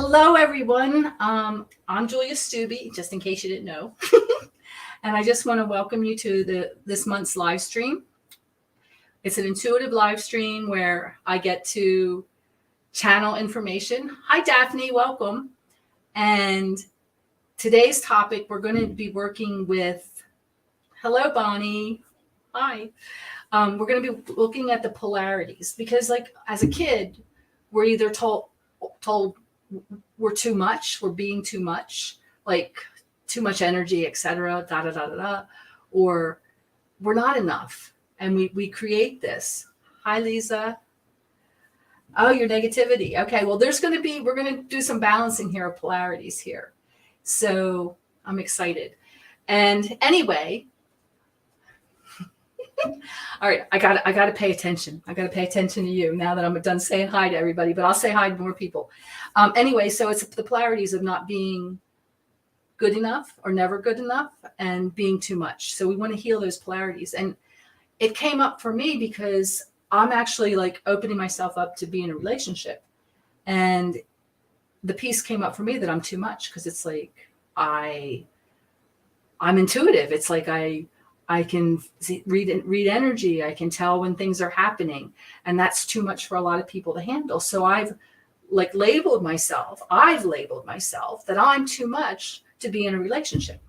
Hello, everyone. I'm Julia Stubbe, just in case you didn't know. And I just want to welcome you to this month's live stream. It's an intuitive live stream where I get to channel information. Hi, Daphne. Welcome. And today's topic, we're going to be working with, hello, Bonnie. Hi. We're going to be looking at the polarities because, like, as a kid, we're either told we're too much, we're being too much, like too much energy, etc., or we're not enough. And we create this. Hi, Lisa. Oh, your negativity. Okay, well, we're going to do some balancing here of polarities here. So I'm excited. And anyway, all right, I got to pay attention. I got to pay attention to you now that I'm done saying hi to everybody, but I'll say hi to more people. Anyway, so it's the polarities of not being good enough or never good enough and being too much. So we want to heal those polarities. And it came up for me because I'm actually like opening myself up to be in a relationship. And the piece came up for me that I'm too much because it's like I'm intuitive. It's like I can read energy. I can tell when things are happening. And that's too much for a lot of people to handle. So I've labeled myself that I'm too much to be in a relationship.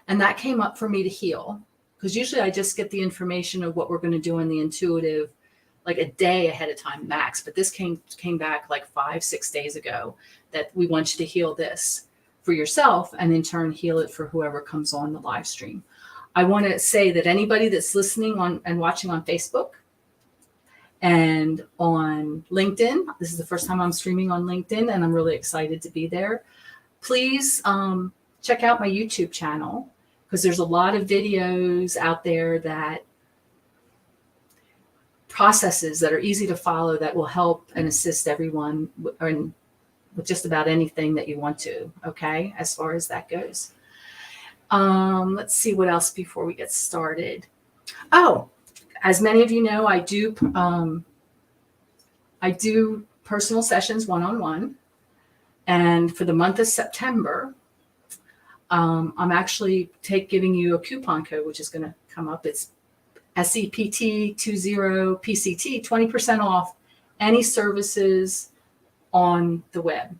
And that came up for me to heal. Because usually I just get the information of what we're going to do in the intuitive, like a day ahead of time max. But this came back like 5-6 days ago that we want you to heal this for yourself and in turn heal it for whoever comes on the live stream. I want to say that anybody that's listening on and watching on Facebook and on LinkedIn, this is the first time I'm streaming on LinkedIn and I'm really excited to be there. Please check out my YouTube channel because there's a lot of videos out there that processes that are easy to follow that will help and assist everyone with just about anything that you want to, okay, as far as that goes. Let's see what else before we get started. Oh, as many of you know, I do personal sessions one-on-one. And for the month of September, I'm actually giving you a coupon code, which is going to come up. It's SEPT20 PCT, 20% off any services on the web,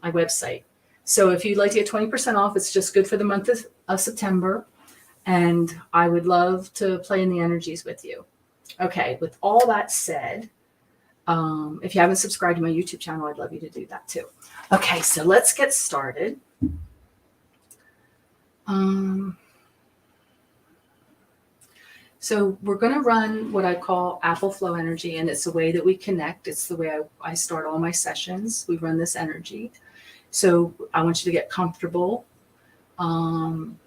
my website. So if you'd like to get 20% off, it's just good for the month of September. And I would love to play in the energies with you. Okay, with all that said, if you haven't subscribed to my YouTube channel, I'd love you to do that too. Okay, so let's get started. So we're going to run what I call Apple Flow energy, and it's the way that we connect. It's the way I start all my sessions. We run this energy. So I want you to get comfortable. And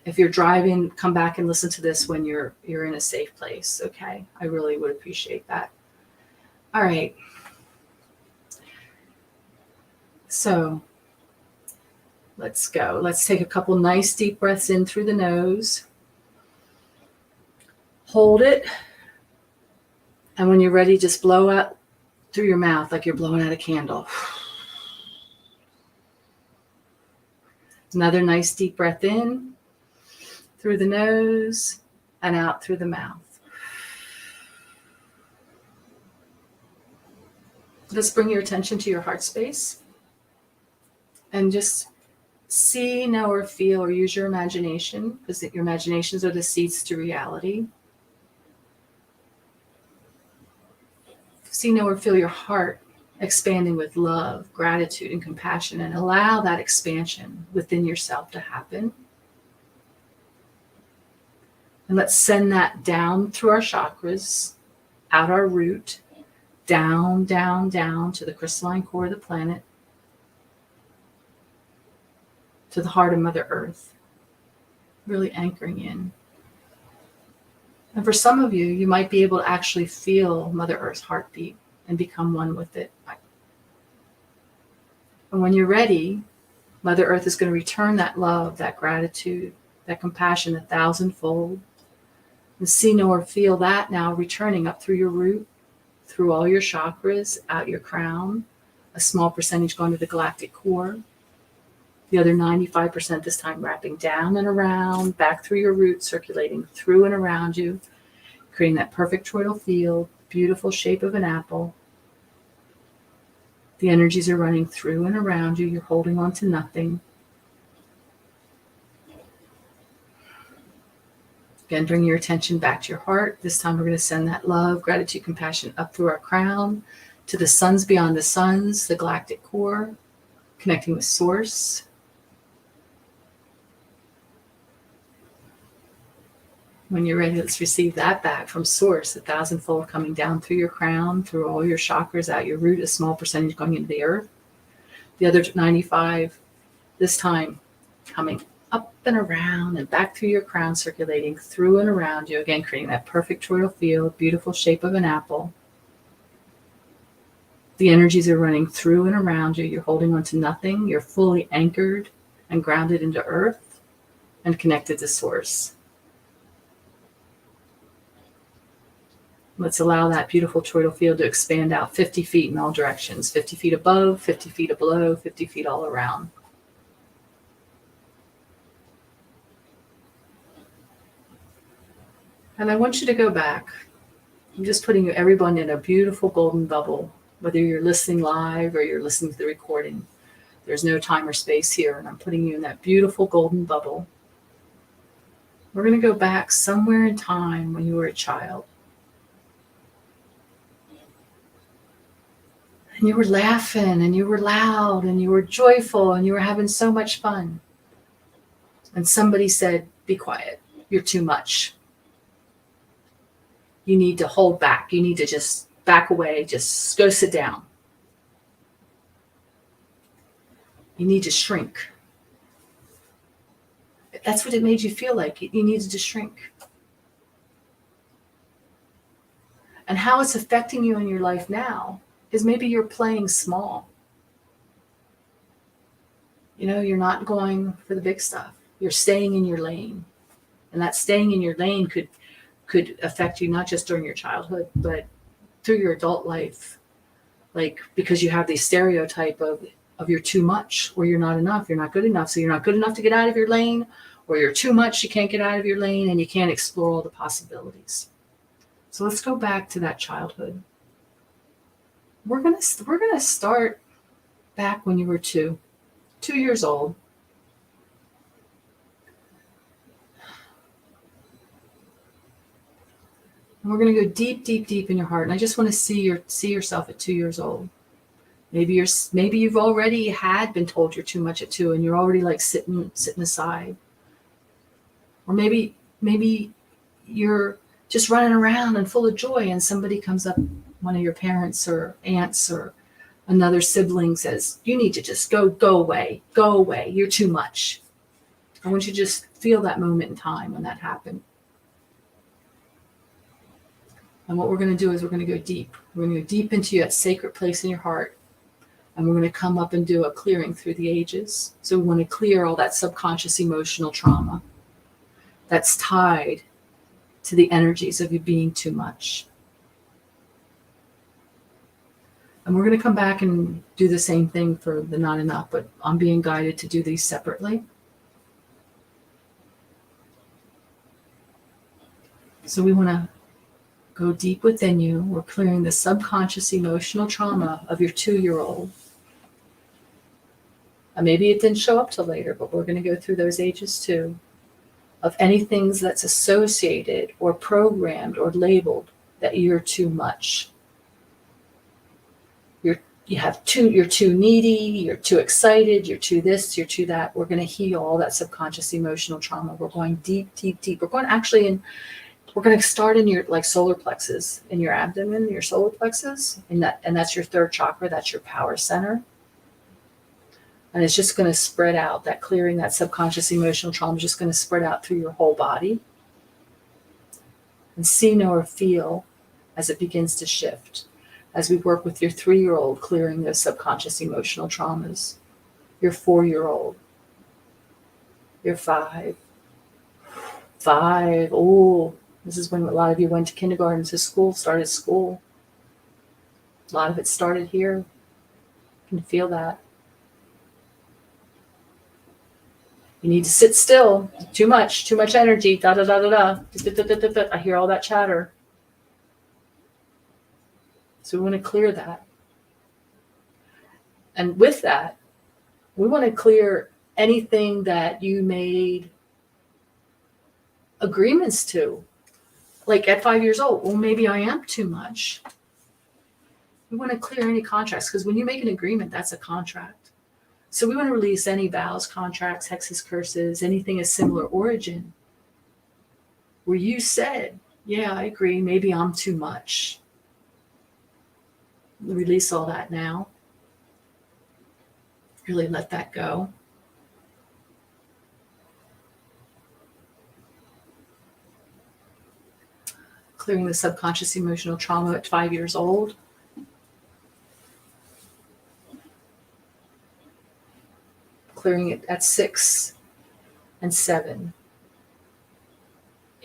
if you're driving, come back and listen to this when you're in a safe place. Okay, I really would appreciate that. All right. So let's go. Let's take a couple nice deep breaths in through the nose. Hold it. And when you're ready, just blow out through your mouth like you're blowing out a candle. Another nice deep breath in through the nose and out through the mouth. Let's bring your attention to your heart space and just see, know, or feel, or use your imagination, because your imaginations are the seeds to reality. See, know, or feel your heart expanding with love, gratitude, and compassion, and allow that expansion within yourself to happen. And let's send that down through our chakras, out our root, down, down, down to the crystalline core of the planet, to the heart of Mother Earth, really anchoring in. And for some of you, you might be able to actually feel Mother Earth's heartbeat and become one with it. And when you're ready, Mother Earth is going to return that love, that gratitude, that compassion 1,000-fold. And see, know, or feel that now returning up through your root, through all your chakras, out your crown, a small percentage going to the galactic core, the other 95% this time wrapping down and around, back through your roots, circulating through and around you, creating that perfect toroidal field, beautiful shape of an apple. The energies are running through and around you. You're holding on to nothing. Again, bring your attention back to your heart. This time we're going to send that love, gratitude, compassion up through our crown to the suns beyond the suns, the galactic core, connecting with source. When you're ready, let's receive that back from source, 1,000-fold coming down through your crown, through all your chakras, out your root, a small percentage going into the earth. The other 95, this time coming up and around and back through your crown, circulating through and around you, again creating that perfect toroidal field, beautiful shape of an apple. The energies are running through and around you. You're holding on to nothing. You're fully anchored and grounded into earth and connected to source. Let's allow that beautiful toroidal field to expand out 50 feet in all directions, 50 feet above, 50 feet below, 50 feet all around. And I want you to go back. I'm just putting everyone in a beautiful golden bubble, whether you're listening live or you're listening to the recording. There's no time or space here, and I'm putting you in that beautiful golden bubble. We're going to go back somewhere in time when you were a child. And you were laughing, and you were loud, and you were joyful, and you were having so much fun. And somebody said, "Be quiet. You're too much. You need to hold back. You need to just back away. Just go sit down. You need to shrink." That's what it made you feel like. You needed to shrink. And how it's affecting you in your life now is maybe you're playing small. You're not going for the big stuff. You're staying in your lane. And that staying in your lane could affect you not just during your childhood, but through your adult life. Like, because you have the stereotype of you're too much, or you're not enough, you're not good enough. So you're not good enough to get out of your lane, or you're too much, you can't get out of your lane, and you can't explore all the possibilities. So let's go back to that childhood. We're gonna start back when you were 2 years old. And we're going to go deep, deep, deep in your heart. And I just want to see yourself at 2 years old. Maybe you've already been told you're too much at 2, and you're already like sitting aside. Or maybe you're just running around and full of joy, and somebody comes up, one of your parents or aunts or another sibling says, "You need to just go away, you're too much." I want you to just feel that moment in time when that happened. And what we're going to do is we're going to go deep. We're going to go deep into that sacred place in your heart. And we're going to come up and do a clearing through the ages. So we want to clear all that subconscious emotional trauma that's tied to the energies of you being too much. And we're going to come back and do the same thing for the not enough, but I'm being guided to do these separately. So we want to go deep within you. We're clearing the subconscious emotional trauma of your 2-year-old. And maybe it didn't show up till later, but we're going to go through those ages too, of any things that's associated or programmed or labeled that you're too much. You're too needy, you're too excited, you're too this, you're too that. We're going to heal all that subconscious emotional trauma. We're going deep, deep, deep. We're going to start in your solar plexus, in your abdomen, your solar plexus, and that's your 3rd chakra. That's your power center. And it's just going to spread out. That clearing, that subconscious emotional trauma is just going to spread out through your whole body. And see, know, or feel as it begins to shift. As we work with your 3-year-old, clearing those subconscious emotional traumas. Your 4-year-old. Your 5. Oh, this is when a lot of you went to kindergarten, to school, started school. A lot of it started here. You can feel that. You need to sit still. Too much energy. Da da da da da. I hear all that chatter. So we want to clear that. And with that, we want to clear anything that you made agreements to. Like at 5 years old, well, maybe I am too much. We want to clear any contracts, because when you make an agreement, that's a contract. So we want to release any vows, contracts, hexes, curses, anything of similar origin where you said, yeah, I agree, maybe I'm too much. Release all that now. Really let that go. Clearing the subconscious emotional trauma at 5 years old. Clearing it at 6 and 7,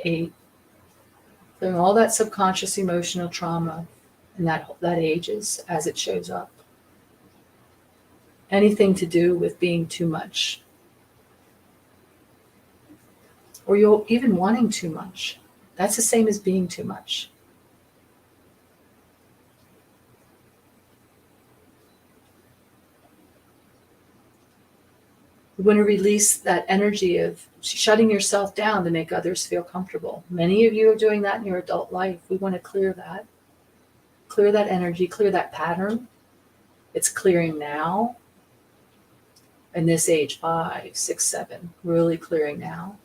8. Clearing all that subconscious emotional trauma and that ages as it shows up. Anything to do with being too much. Or you're even wanting too much. That's the same as being too much. We want to release that energy of shutting yourself down to make others feel comfortable. Many of you are doing that in your adult life. We want to clear that. Clear that energy, clear that pattern. It's clearing now. And this age, 5, 6, 7, really clearing now.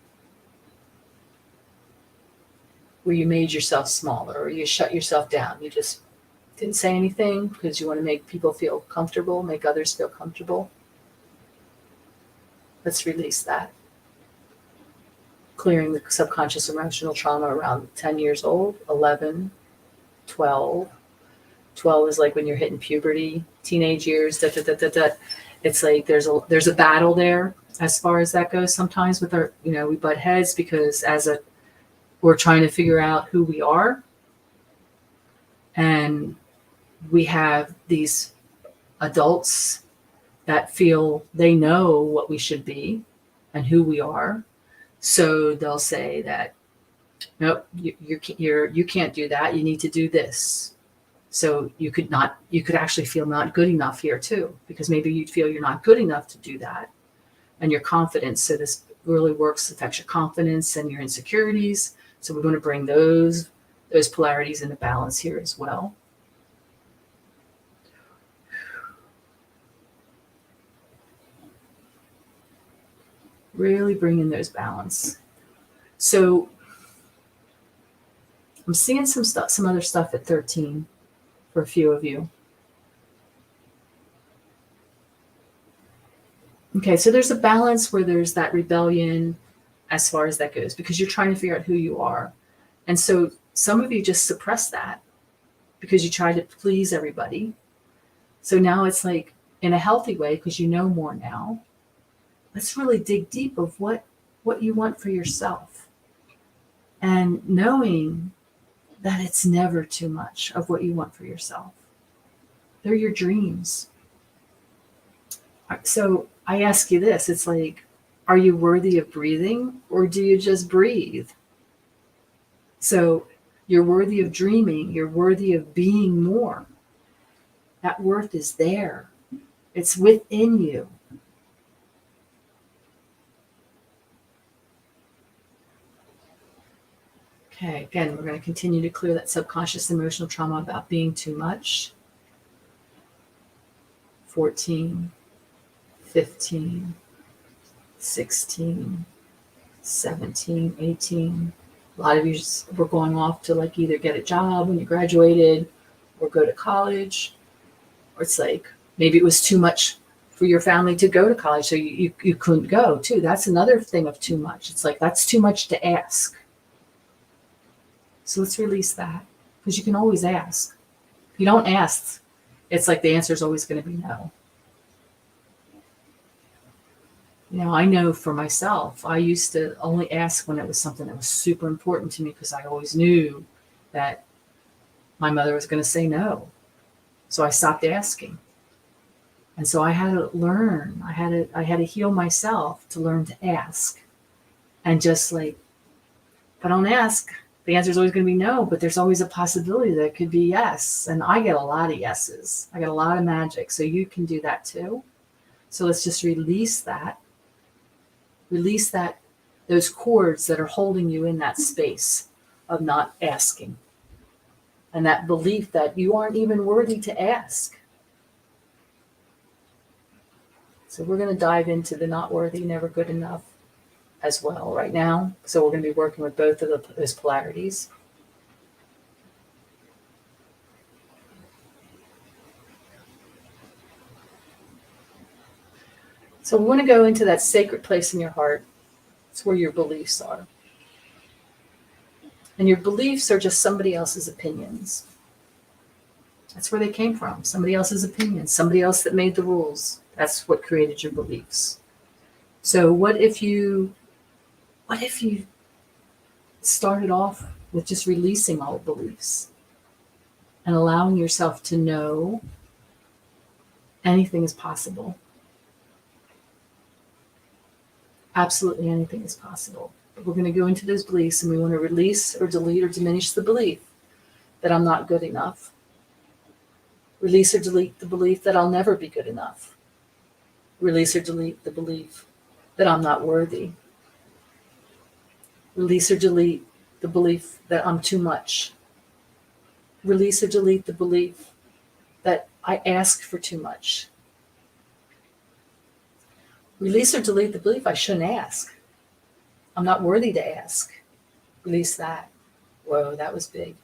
Where you made yourself smaller or you shut yourself down. You just didn't say anything because you want to make people feel comfortable, make others feel comfortable. Let's release that. Clearing the subconscious emotional trauma around 10 years old, 11, 12. 12 is like when you're hitting puberty, teenage years, It's like there's a battle there as far as that goes sometimes with our, we butt heads because we're trying to figure out who we are. And we have these adults that feel they know what we should be and who we are. So they'll say that, nope, you can't do that. You need to do this. So you could actually feel not good enough here too, because maybe you'd feel you're not good enough to do that. And your confidence. So this really affects your confidence and your insecurities. So we're going to bring those polarities into balance here as well. Really bring in those balance. So I'm seeing some other stuff at 13 for a few of you. Okay, so there's a balance where there's that rebellion as far as that goes, because you're trying to figure out who you are. And so some of you just suppress that because you try to please everybody. So now it's like in a healthy way, because you know more now. Let's really dig deep of what you want for yourself. And knowing that it's never too much of what you want for yourself. They're your dreams. So I ask you this, it's like, are you worthy of breathing or do you just breathe? So you're worthy of dreaming. You're worthy of being more. That worth is there. It's within you. Okay, again, we're going to continue to clear that subconscious emotional trauma about being too much. 14, 15, 16, 17, 18. A lot of you were going off to like either get a job when you graduated or go to college. Or it's like maybe it was too much for your family to go to college, so you couldn't go too. That's another thing of too much. It's like that's too much to ask. So let's release that, because you can always ask. If you don't ask, it's like the answer is always going to be no. I know for myself, I used to only ask when it was something that was super important to me, because I always knew that my mother was going to say no. So I stopped asking. And so I had to learn. I had to heal myself to learn to ask. And just like, if I don't ask, the answer is always going to be no, but there's always a possibility that it could be yes. And I get a lot of yeses. I get a lot of magic. So you can do that too. So let's just release that. Release that, those cords that are holding you in that space of not asking. And that belief that you aren't even worthy to ask. So we're going to dive into the not worthy, never good enough as well right now. So we're going to be working with both of those polarities. So we want to go into that sacred place in your heart. It's where your beliefs are. And your beliefs are just somebody else's opinions. That's where they came from. Somebody else's opinions. Somebody else that made the rules. That's what created your beliefs. So what if you started off with just releasing all beliefs and allowing yourself to know anything is possible? Absolutely anything is possible. But we're going to go into those beliefs, and we want to release or delete or diminish the belief that I'm not good enough. Release or delete the belief that I'll never be good enough. Release or delete the belief that I'm not worthy. Release or delete the belief that I'm too much. Release or delete the belief that I ask for too much. Release or delete the belief I shouldn't ask. I'm not worthy to ask. Release that. Whoa, that was big.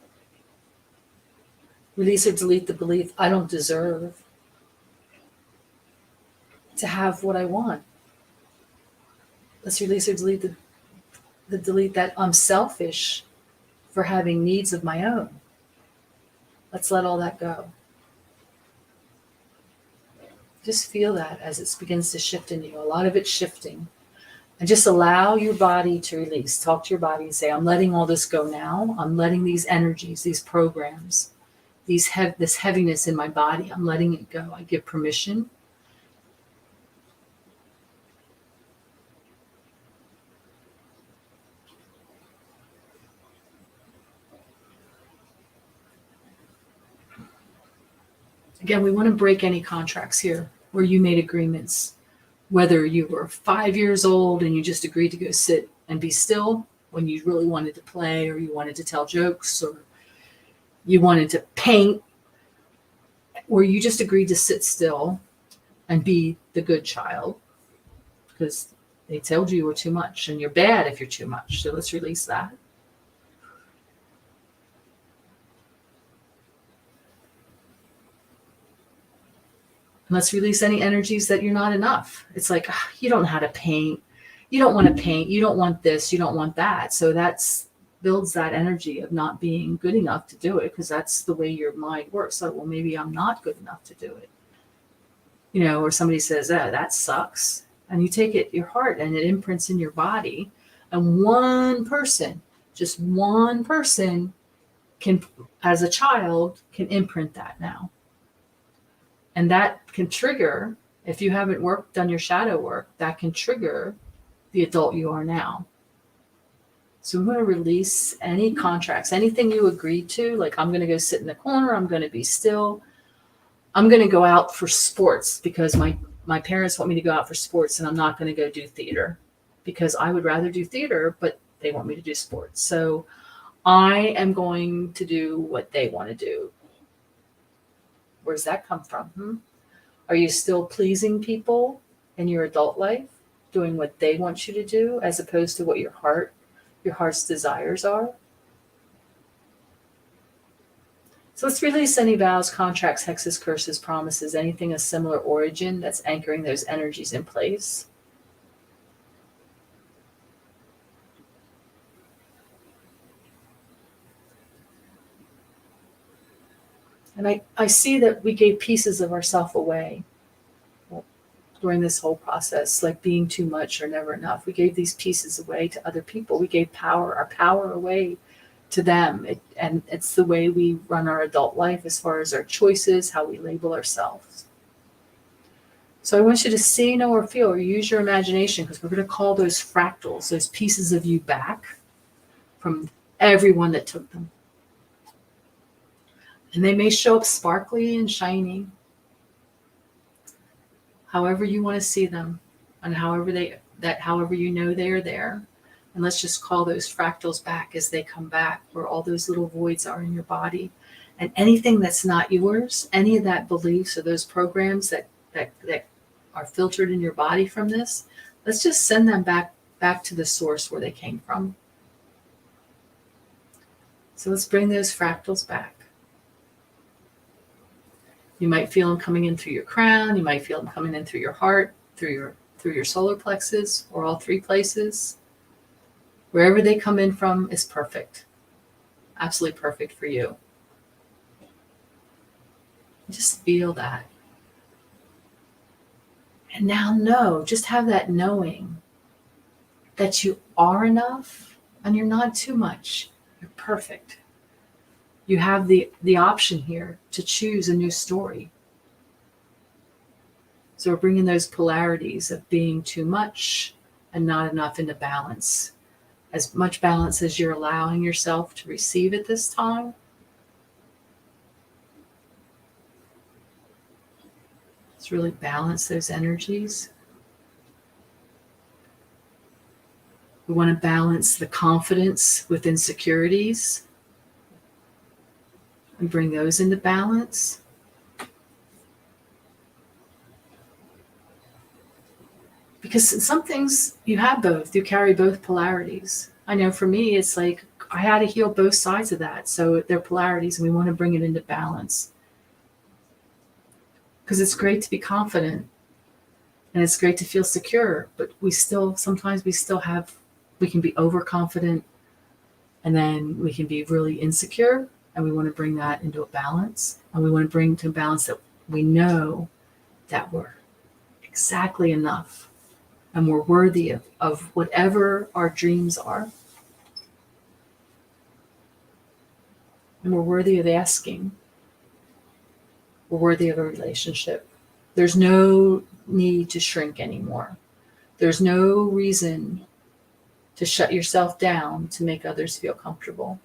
Release or delete the belief I don't deserve to have what I want. Let's release or delete delete that I'm selfish for having needs of my own. Let's let all that go. Just feel that as it begins to shift in you. A lot of it's shifting. And just allow your body to release. Talk to your body and say, I'm letting all this go now. I'm letting these energies, these programs, this heaviness in my body, I'm letting it go. I give permission. Again, we want to break any contracts here where you made agreements, whether you were 5 years old and you just agreed to go sit and be still when you really wanted to play, or you wanted to tell jokes, or you wanted to paint, or you just agreed to sit still and be the good child because they told you were too much, and you're bad if you're too much. So let's release that. Let's release any energies that you're not enough. It's like, you don't know how to paint. You don't want to paint. You don't want this. You don't want that. So that's builds that energy of not being good enough to do it, because that's the way your mind works. So, well, maybe I'm not good enough to do it. Or somebody says, oh, that sucks. And you take it, your heart, and it imprints in your body. And one person, just one person can, as a child, can imprint that now. And that can trigger, if you haven't done your shadow work, that can trigger the adult you are now. So we want to release any contracts, anything you agreed to, like I'm going to go sit in the corner, I'm going to be still, I'm going to go out for sports because my parents want me to go out for sports, and I'm not going to go do theater because I would rather do theater, but they want me to do sports. So I am going to do what they want to do. Where does that come from? Are you still pleasing people in your adult life, doing what they want you to do, as opposed to what your heart's desires are? So let's release any vows, contracts, hexes, curses, promises, anything of similar origin that's anchoring those energies in place. And I see that we gave pieces of ourselves away during this whole process, like being too much or never enough. We gave these pieces away to other people. We gave our power away to them. And it's the way we run our adult life as far as our choices, how we label ourselves. So I want you to see, know, or feel, or use your imagination, because we're going to call those fractals, those pieces of you back from everyone that took them. And they may show up sparkly and shiny, however you want to see them, and however you know they are there. And let's just call those fractals back as they come back, where all those little voids are in your body. And anything that's not yours, any of that beliefs or those programs that are filtered in your body from this, let's just send them back to the source where they came from. So let's bring those fractals back. You might feel them coming in through your crown. You might feel them coming in through your heart, through your solar plexus, or all three places. Wherever they come in from is perfect. Absolutely perfect for you. Just feel that. And now just have that knowing that you are enough and you're not too much. You're perfect. You have the option here to choose a new story. So we're bringing those polarities of being too much and not enough into balance. As much balance as you're allowing yourself to receive at this time. Let's really balance those energies. We want to balance the confidence with insecurities and bring those into balance. Because some things you have both, you carry both polarities. I know for me, it's like I had to heal both sides of that. So they're polarities and we want to bring it into balance. Because it's great to be confident and it's great to feel secure, but sometimes we can be overconfident and then we can be really insecure, and we want to bring that into a balance. And we want to bring to a balance that we know that we're exactly enough and we're worthy of whatever our dreams are. And we're worthy of asking. We're worthy of a relationship. There's no need to shrink anymore. There's no reason to shut yourself down to make others feel comfortable.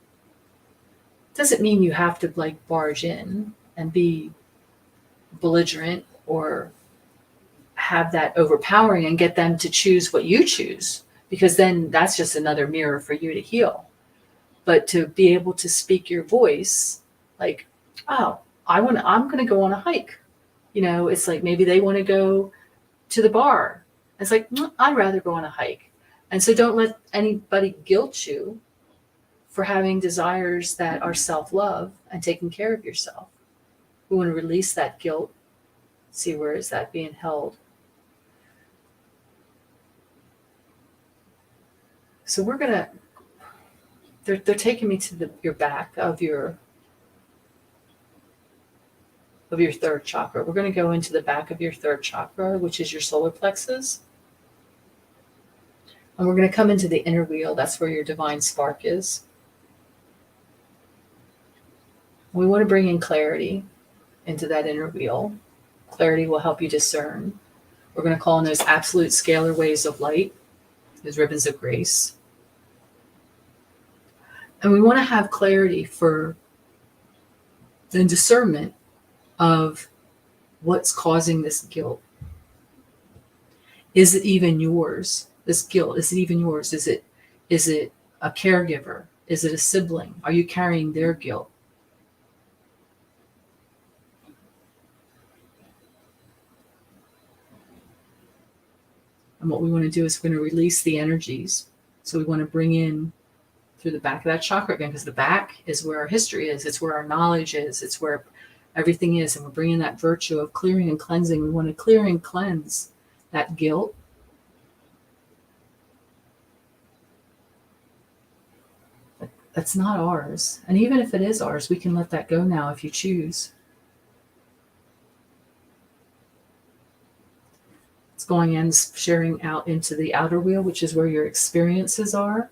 Doesn't mean you have to barge in and be belligerent or have that overpowering and get them to choose what you choose, because then that's just another mirror for you to heal. But to be able to speak your voice, like, oh, I'm going to go on a hike. It's like maybe they want to go to the bar. It's like, I'd rather go on a hike. And so don't let anybody guilt you for having desires that are self-love and taking care of yourself. We want to release that guilt. See, where is that being held? So we're going to, they're taking me to your back of your third chakra. We're going to go into the back of your third chakra, which is your solar plexus. And we're going to come into the inner wheel. That's where your divine spark is. We want to bring in clarity into that inner wheel. Clarity will help you discern. We're going to call in those absolute scalar waves of light, those ribbons of grace. And we want to have clarity for the discernment of what's causing this guilt. Is it even yours? This guilt, is it even yours? Is it a caregiver? Is it a sibling? Are you carrying their guilt? And what we want to do is we're going to release the energies. So we want to bring in through the back of that chakra again, because the back is where our history is. It's where our knowledge is. It's where everything is. And we're bringing that virtue of clearing and cleansing. We want to clear and cleanse that guilt. That's not ours. And even if it is ours, we can let that go now if you choose. It's going in, sharing out into the outer wheel, which is where your experiences are.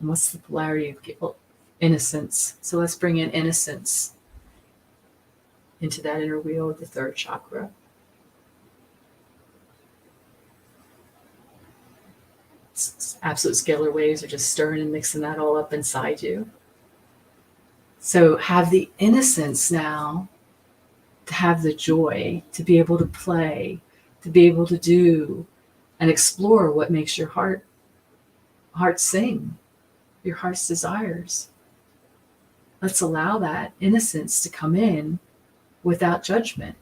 And what's the polarity of guilt? Innocence. So let's bring in innocence into that inner wheel of the third chakra. Absolute scalar waves are just stirring and mixing that all up inside you. So have the innocence now, to have the joy, to be able to play, to be able to do and explore what makes your heart sing, your heart's desires. Let's allow that innocence to come in without judgment,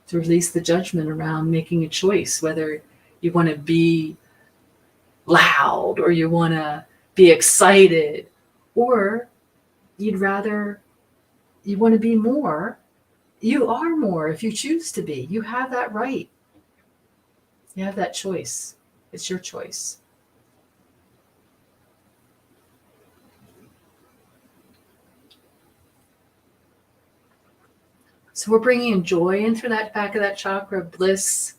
to release the judgment around making a choice, whether you want to be loud or you want to be excited, or you want to be more. You are more if you choose to be. You have that right. You have that choice. It's your choice. So we're bringing in joy in through that back of that chakra, bliss,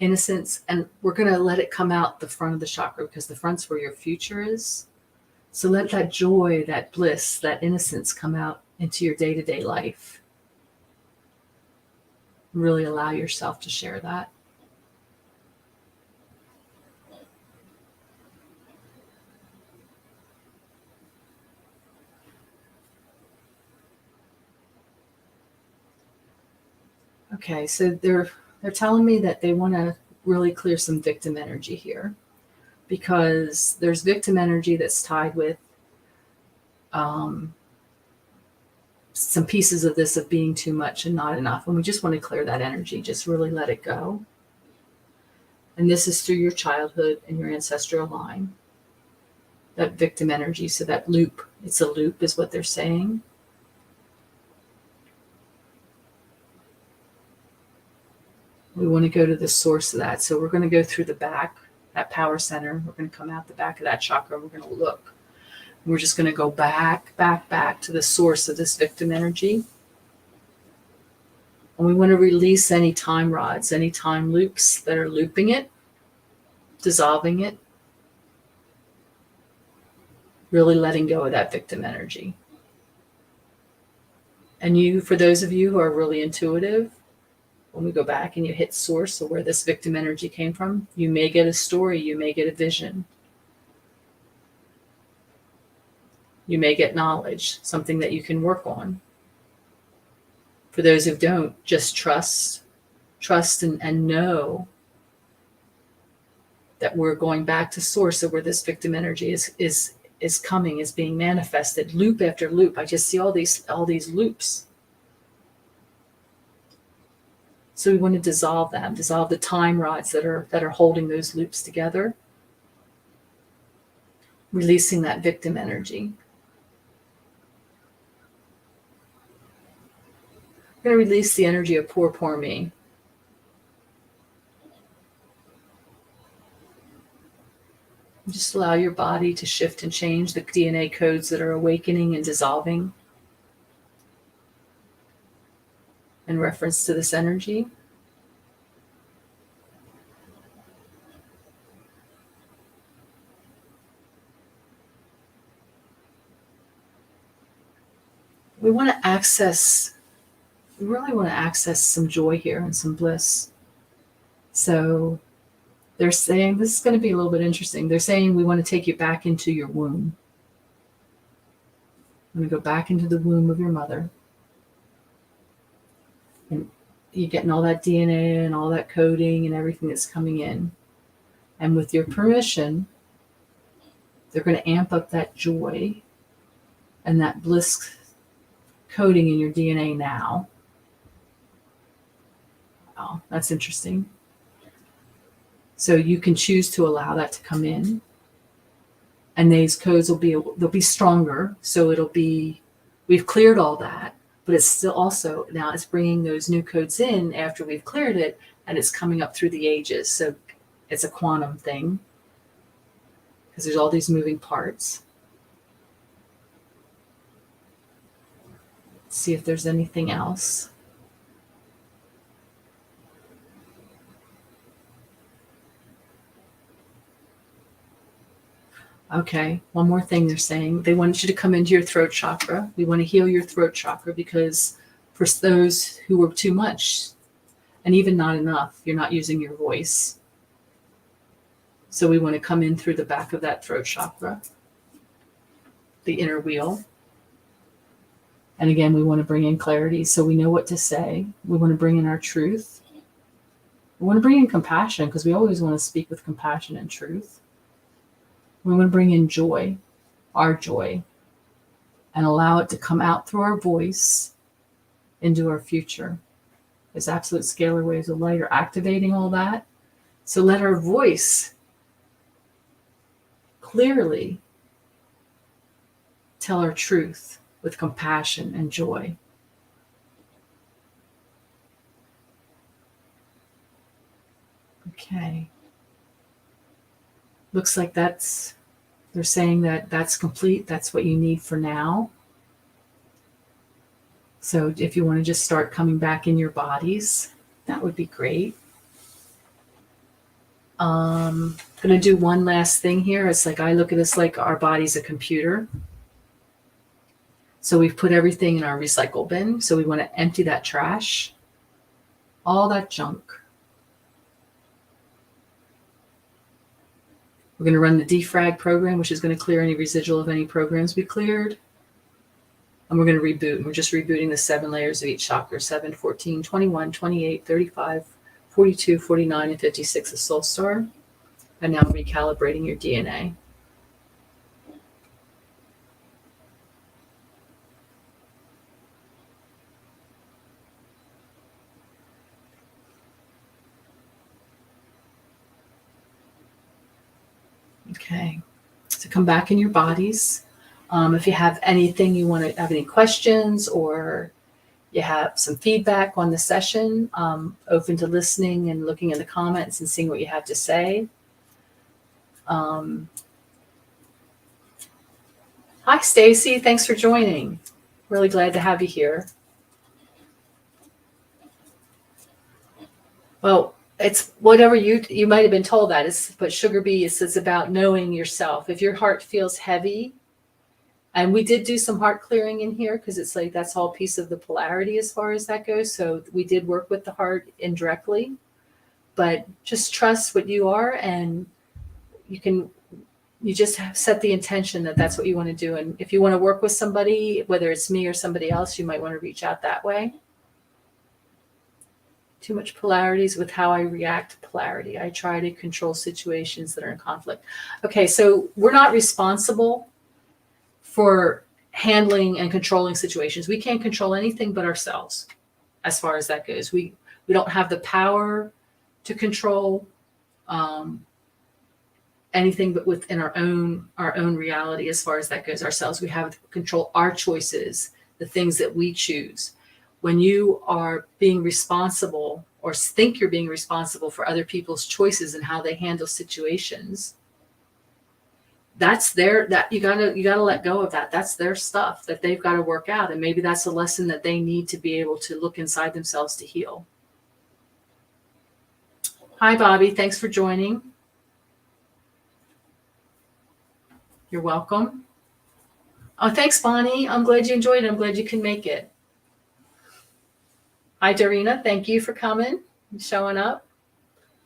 innocence, and we're going to let it come out the front of the chakra because the front's where your future is. So let that joy, that bliss, that innocence come out into your day-to-day life. Really allow yourself to share that. Okay, so they're telling me that they want to really clear some victim energy here, because there's victim energy that's tied with some pieces of this of being too much and not enough. And we just want to clear that energy, just really let it go. And this is through your childhood and your ancestral line, that victim energy. So that loop, it's a loop is what they're saying. We want to go to the source of that. So we're going to go through the back, that power center. We're going to come out the back of that chakra. We're going to look. We're just going to go back to the source of this victim energy. And we want to release any time rods, any time loops that are looping it, dissolving it, really letting go of that victim energy. And you, for those of you who are really intuitive, when we go back and you hit source of where this victim energy came from, you may get a story, you may get a vision. You may get knowledge, something that you can work on. For those who don't, just trust and know that we're going back to source of where this victim energy is coming, is being manifested, loop after loop. I just see all these loops. So we want to dissolve them, dissolve the time rods that are holding those loops together, releasing that victim energy. We're going to release the energy of poor me. Just allow your body to shift and change the DNA codes that are awakening and dissolving in reference to this energy. We really want to access some joy here and some bliss. So they're saying, this is going to be a little bit interesting. They're saying we want to take you back into your womb. I'm going to go back into the womb of your mother. And you're getting all that DNA and all that coding and everything that's coming in. And with your permission, they're going to amp up that joy and that bliss coding in your DNA now. Wow, that's interesting. So you can choose to allow that to come in. And these codes they'll be stronger. So we've cleared all that, but it's still also, now it's bringing those new codes in after we've cleared it, and it's coming up through the ages. So it's a quantum thing because there's all these moving parts. Let's see if there's anything else. Okay, one more thing they're saying. They want you to come into your throat chakra. We want to heal your throat chakra because for those who were too much and even not enough, you're not using your voice. So we want to come in through the back of that throat chakra, the inner wheel. And again, we want to bring in clarity so we know what to say. We want to bring in our truth. We want to bring in compassion because we always want to speak with compassion and truth. We want to bring in joy, our joy, and allow it to come out through our voice into our future. As absolute scalar waves of light are activating all that. So let our voice clearly tell our truth with compassion and joy. Okay. Looks like they're saying that that's complete. That's what you need for now. So if you want to just start coming back in your bodies, that would be great. I'm going to do one last thing here. It's like I look at this like our body's a computer. So we've put everything in our recycle bin. So we want to empty that trash, all that junk. We're going to run the defrag program, which is going to clear any residual of any programs we cleared. And we're going to reboot. And we're just rebooting the 7 layers of each chakra, 7, 14, 21, 28, 35, 42, 49, and 56 of Soul Star. And now recalibrating your DNA. Okay, so come back in your bodies. If you have anything you want to have any questions or you have some feedback on the session, open to listening and looking in the comments and seeing what you have to say. Hi, Stacy. Thanks for joining. Really glad to have you here. Well, it's whatever you might have been told that. But Sugar Bee is about knowing yourself. If your heart feels heavy, and we did do some heart clearing in here because it's like that's all piece of the polarity as far as that goes. So we did work with the heart indirectly, but just trust what you are, and you just have set the intention that that's what you want to do. And if you want to work with somebody, whether it's me or somebody else, you might want to reach out that way. Too much polarities with how I react to polarity. I try to control situations that are in conflict. Okay, so we're not responsible for handling and controlling situations. We can't control anything but ourselves as far as that goes. We don't have the power to control anything but within our own reality as far as that goes ourselves. We have to control our choices, the things that we choose. When you are being responsible or think you're being responsible for other people's choices and how they handle situations, you gotta let go of that. That's their stuff that they've got to work out. And maybe that's a lesson that they need to be able to look inside themselves to heal. Hi, Bobby. Thanks for joining. You're welcome. Oh, thanks, Bonnie. I'm glad you enjoyed it. I'm glad you can make it. Hi, Darina. Thank you for coming and showing up.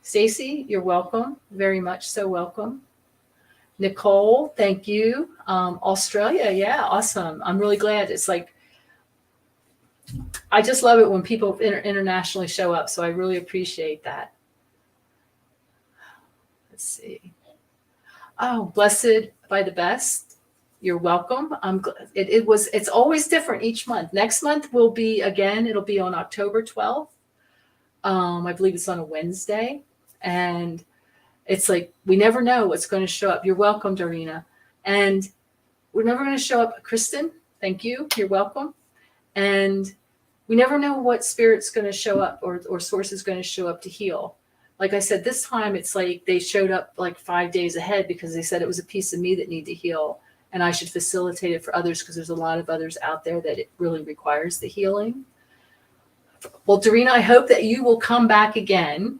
Stacy, you're welcome. Very much so welcome. Nicole, thank you. Australia, yeah, awesome. I'm really glad. It's like, I just love it when people internationally show up, so I really appreciate that. Let's see. Oh, Blessed by the Best. You're welcome. It's always different each month. Next month will be, again, it'll be on October 12th. I believe it's on a Wednesday. And it's like, we never know what's going to show up. You're welcome, Darina. And we're never going to show up. Kristen, thank you. You're welcome. And we never know what spirit's going to show up or source is going to show up to heal. Like I said, this time it's like they showed up like 5 days ahead because they said it was a piece of me that needed to heal. And I should facilitate it for others because there's a lot of others out there that it really requires the healing. Well, Darina, I hope that you will come back again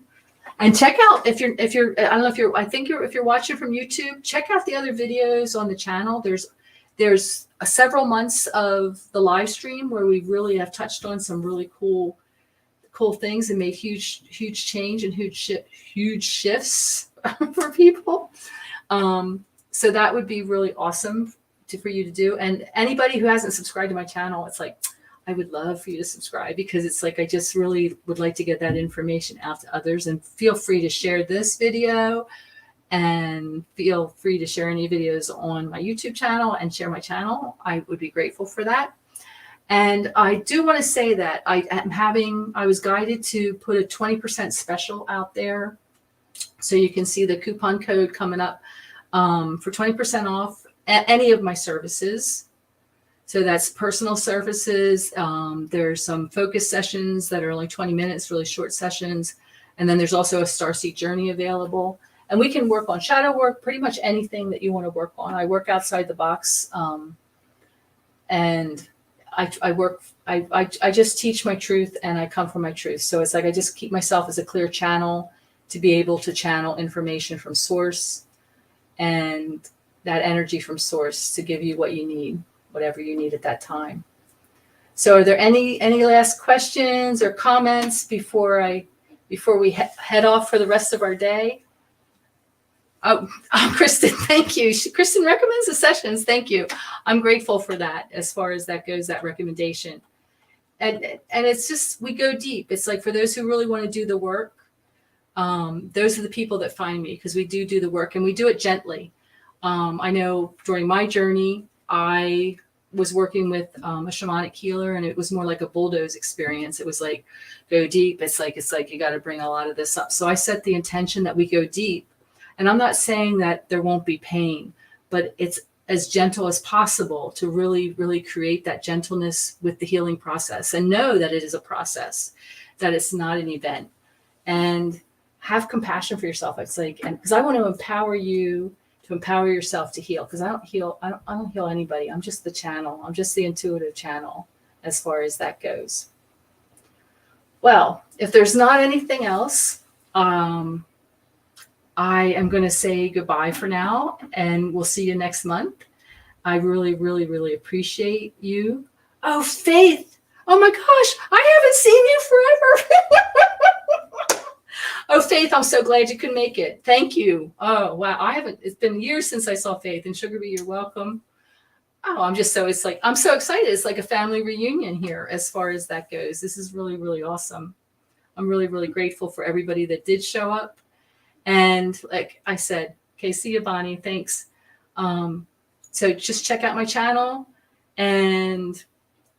And check out if you're I don't know if you're I think you're if you're watching from YouTube, check out the other videos on the channel. There's several months of the live stream where we really have touched on some really cool things and made huge change and huge shifts for people. So that would be really awesome for you to do. And anybody who hasn't subscribed to my channel, it's like, I would love for you to subscribe, because it's like I just really would like to get that information out to others. And feel free to share this video, and feel free to share any videos on my YouTube channel and share my channel. I would be grateful for that. And I do want to say that I was guided to put a 20% special out there. So you can see the coupon code coming up for 20% off any of my services. So that's personal services. There's some focus sessions that are only 20 minutes, really short sessions. And then there's also a Starseed Journey available. And we can work on shadow work, pretty much anything that you want to work on. I work outside the box. And I just teach my truth, and I come from my truth. So it's like I just keep myself as a clear channel to be able to channel information from source, and that energy from source to give you what you need, whatever you need at that time. So are there any last questions or comments before we head off for the rest of our day? Oh, Kristen, thank you. Kristen recommends the sessions. Thank you. I'm grateful for that as far as that goes, that recommendation. And it's just, we go deep. It's like for those who really want to do the work, those are the people that find me, because we do the work, and we do it gently. I know during my journey, I was working with a shamanic healer, and it was more like a bulldoze experience. It was like, go deep. It's like you got to bring a lot of this up. So I set the intention that we go deep. And I'm not saying that there won't be pain, but it's as gentle as possible to really, really create that gentleness with the healing process, and know that it is a process, that it's not an event, and have compassion for yourself. It's like, and because I want to empower you to empower yourself to heal, because I don't heal anybody. I'm just the channel. I'm just the intuitive channel as far as that goes. Well, if there's not anything else, I am going to say goodbye for now, and we'll see you next month. I really, really, really appreciate you. Oh, Faith. Oh my gosh, I haven't seen you forever. Oh, Faith, I'm so glad you could make it. Thank you. Oh, wow. It's been years since I saw Faith. And Sugar Bee, you're welcome. Oh, I'm so excited. It's like a family reunion here as far as that goes. This is really, really awesome. I'm really, really grateful for everybody that did show up. And like I said, okay, see you, Bonnie. Thanks. So just check out my channel, and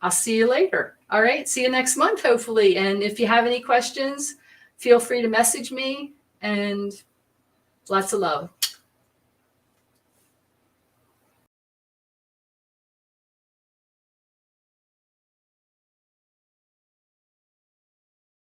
I'll see you later. All right. See you next month, hopefully. And if you have any questions, feel free to message me, and lots of love.